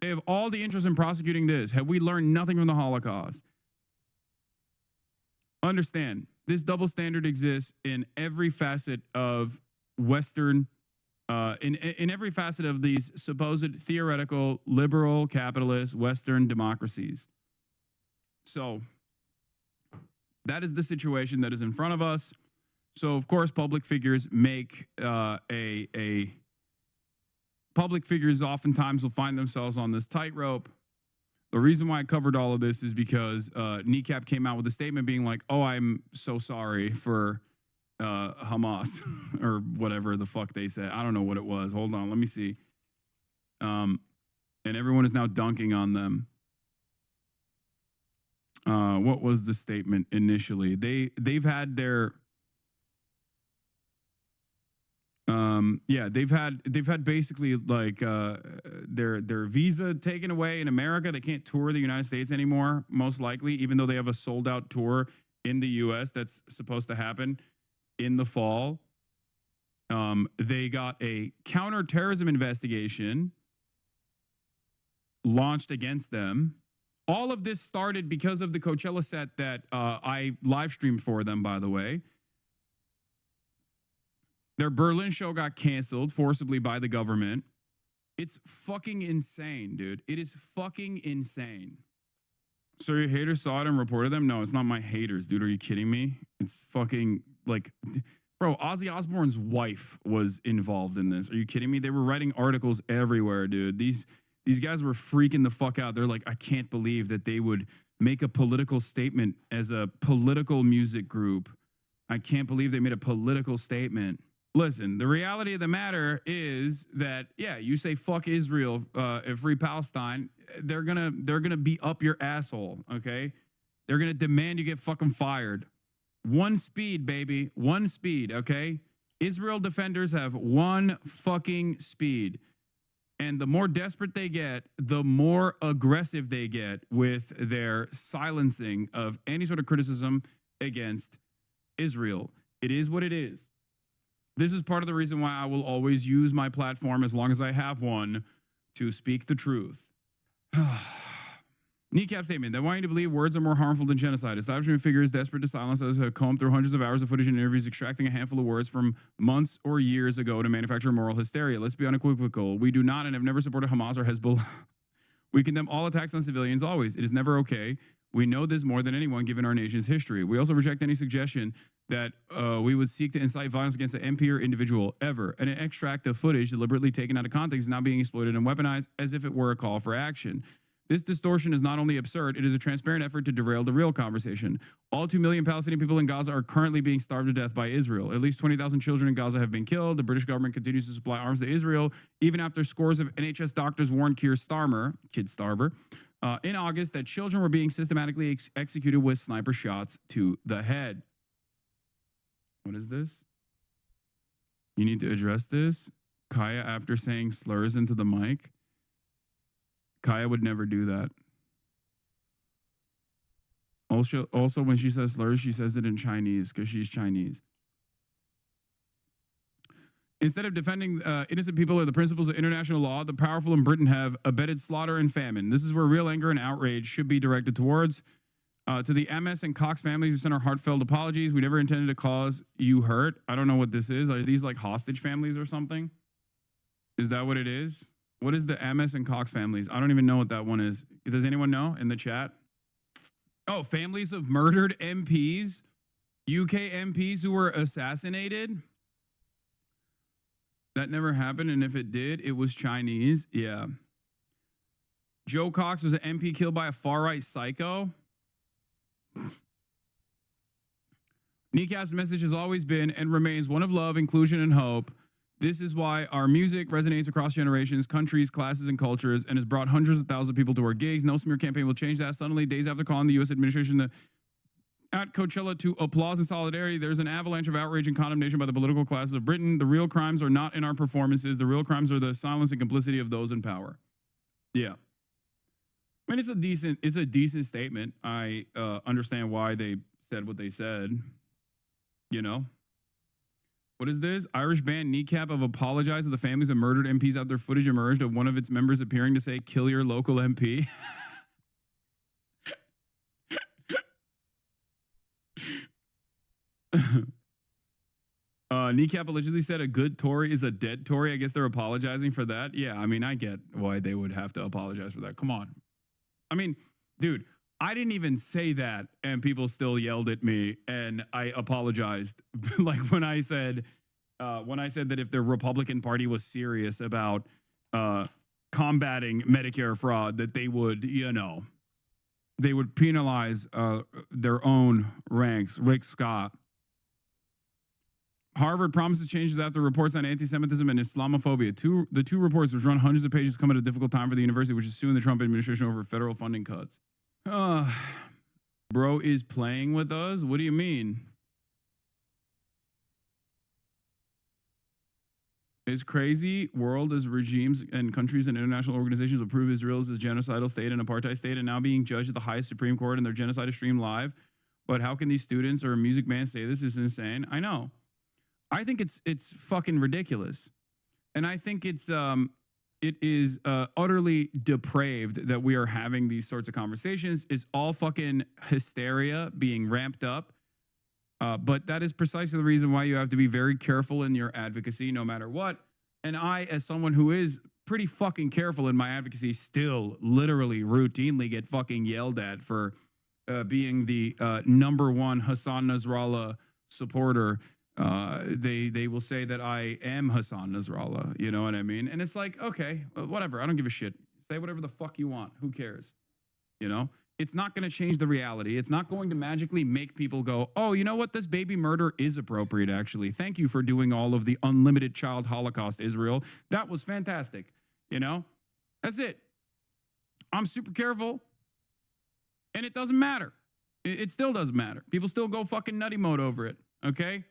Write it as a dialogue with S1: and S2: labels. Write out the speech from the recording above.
S1: They have all the interest in prosecuting this. Have we learned nothing from the Holocaust? Understand, this double standard exists in every facet of Western, in every facet of these supposed theoretical liberal capitalist Western democracies. So that is the situation that is in front of us. So of course, public figures make public figures oftentimes will find themselves on this tightrope. The reason why I covered all of this is because Kneecap came out with a statement being like, "Oh, I'm so sorry for Hamas," or whatever the fuck they said. I don't know what it was. Hold on, let me see. And everyone is now dunking on them. What was the statement initially? They've had their they've had basically like their visa taken away in America. They can't tour the United States anymore, most likely, even though they have a sold out tour in the US that's supposed to happen in the fall. They got a counterterrorism investigation launched against them. All of this started because of the Coachella set that I live streamed for them, by the way. Their Berlin show got canceled forcibly by the government. It's fucking insane, dude. It is fucking insane. So your haters saw it and reported them? No, it's not my haters, dude. Are you kidding me? It's fucking like, bro, Ozzy Osbourne's wife was involved in this. Are you kidding me? They were writing articles everywhere, dude. These guys were freaking the fuck out. They're like, I can't believe that they would make a political statement as a political music group. I can't believe they made a political statement. Listen, the reality of the matter is that, yeah, you say fuck Israel, free Palestine, they're gonna be up your asshole, okay? They're gonna demand you get fucking fired. One speed, baby, one speed, okay? Israel defenders have one fucking speed. And the more desperate they get, the more aggressive they get with their silencing of any sort of criticism against Israel. It is what it is. This is part of the reason why I will always use my platform, as long as I have one, to speak the truth. Kneecap statement. They want you to believe words are more harmful than genocide. Establishment figures desperate to silence us have combed through hundreds of hours of footage and interviews, extracting a handful of words from months or years ago to manufacture moral hysteria. Let's be unequivocal. We do not and have never supported Hamas or Hezbollah. We condemn all attacks on civilians always. It is never okay. We know this more than anyone given our nation's history. We also reject any suggestion that we would seek to incite violence against an MP or individual ever. An extract of footage deliberately taken out of context is now being exploited and weaponized as if it were a call for action. This distortion is not only absurd, it is a transparent effort to derail the real conversation. All 2 million Palestinian people in Gaza are currently being starved to death by Israel. At least 20,000 children in Gaza have been killed. The British government continues to supply arms to Israel, even after scores of NHS doctors warned Keir Starmer, Kid Starver, in August that children were being systematically executed with sniper shots to the head. What is this? You need to address this. Kaya, after saying slurs into the mic. Kaya would never do that. Also, when she says slurs, she says it in Chinese because she's Chinese. Instead of defending innocent people or the principles of international law, the powerful in Britain have abetted slaughter and famine. This is where real anger and outrage should be directed towards. To the MS and Cox families who sent our heartfelt apologies, we never intended to cause you hurt. I don't know what this is. Are these like hostage families or something? Is that what it is? What is the MS and Cox families? I don't even know what that one is. Does anyone know in the chat? Oh, families of murdered MPs, UK MPs who were assassinated. That never happened, and if it did, it was Chinese. Yeah. Joe Cox was an MP killed by a far-right psycho. Kneecap's message has always been and remains one of love, inclusion, and hope. This is why our music resonates across generations, countries, classes, and cultures, and has brought hundreds of thousands of people to our gigs. No smear campaign will change that. Suddenly, days after calling the U.S. administration at Coachella to applause and solidarity, there's an avalanche of outrage and condemnation by the political classes of Britain. The real crimes are not in our performances. The real crimes are the silence and complicity of those in power. Yeah. I mean, it's a decent statement. I understand why they said what they said, you know? What is this? Irish band Kneecap have apologized to the families of murdered MPs after footage emerged of one of its members appearing to say, "Kill your local MP." Kneecap allegedly said a good Tory is a dead Tory. I guess they're apologizing for that. Yeah, I mean, I get why they would have to apologize for that. Come on. I mean, dude, I didn't even say that, and people still yelled at me, and I apologized. Like when I said that if the Republican Party was serious about combating Medicare fraud, that they would, they would penalize their own ranks. Rick Scott. Harvard promises changes after reports on anti-Semitism and Islamophobia. The two reports, which run hundreds of pages, come at a difficult time for the university, which is suing the Trump administration over federal funding cuts. Bro is playing with us? What do you mean? It's crazy world as regimes and countries and international organizations approve Israel as a genocidal state and apartheid state and now being judged at the highest Supreme Court and their genocide is streamed live. But how can these students or music bands say this is insane? I know. I think it's fucking ridiculous. And I think it is utterly depraved that we are having these sorts of conversations. It's all fucking hysteria being ramped up. But that is precisely the reason why you have to be very careful in your advocacy no matter what. And I, as someone who is pretty fucking careful in my advocacy, still literally routinely get fucking yelled at for being the number one Hassan Nasrallah supporter. They will say that I am Hassan Nasrallah. You know what I mean? And it's like, okay, whatever. I don't give a shit. Say whatever the fuck you want. Who cares? You know? It's not going to change the reality. It's not going to magically make people go, oh, you know what? This baby murder is appropriate, actually. Thank you for doing all of the unlimited child holocaust, Israel. That was fantastic. You know? That's it. I'm super careful. And it doesn't matter. It still doesn't matter. People still go fucking nutty mode over it. Okay?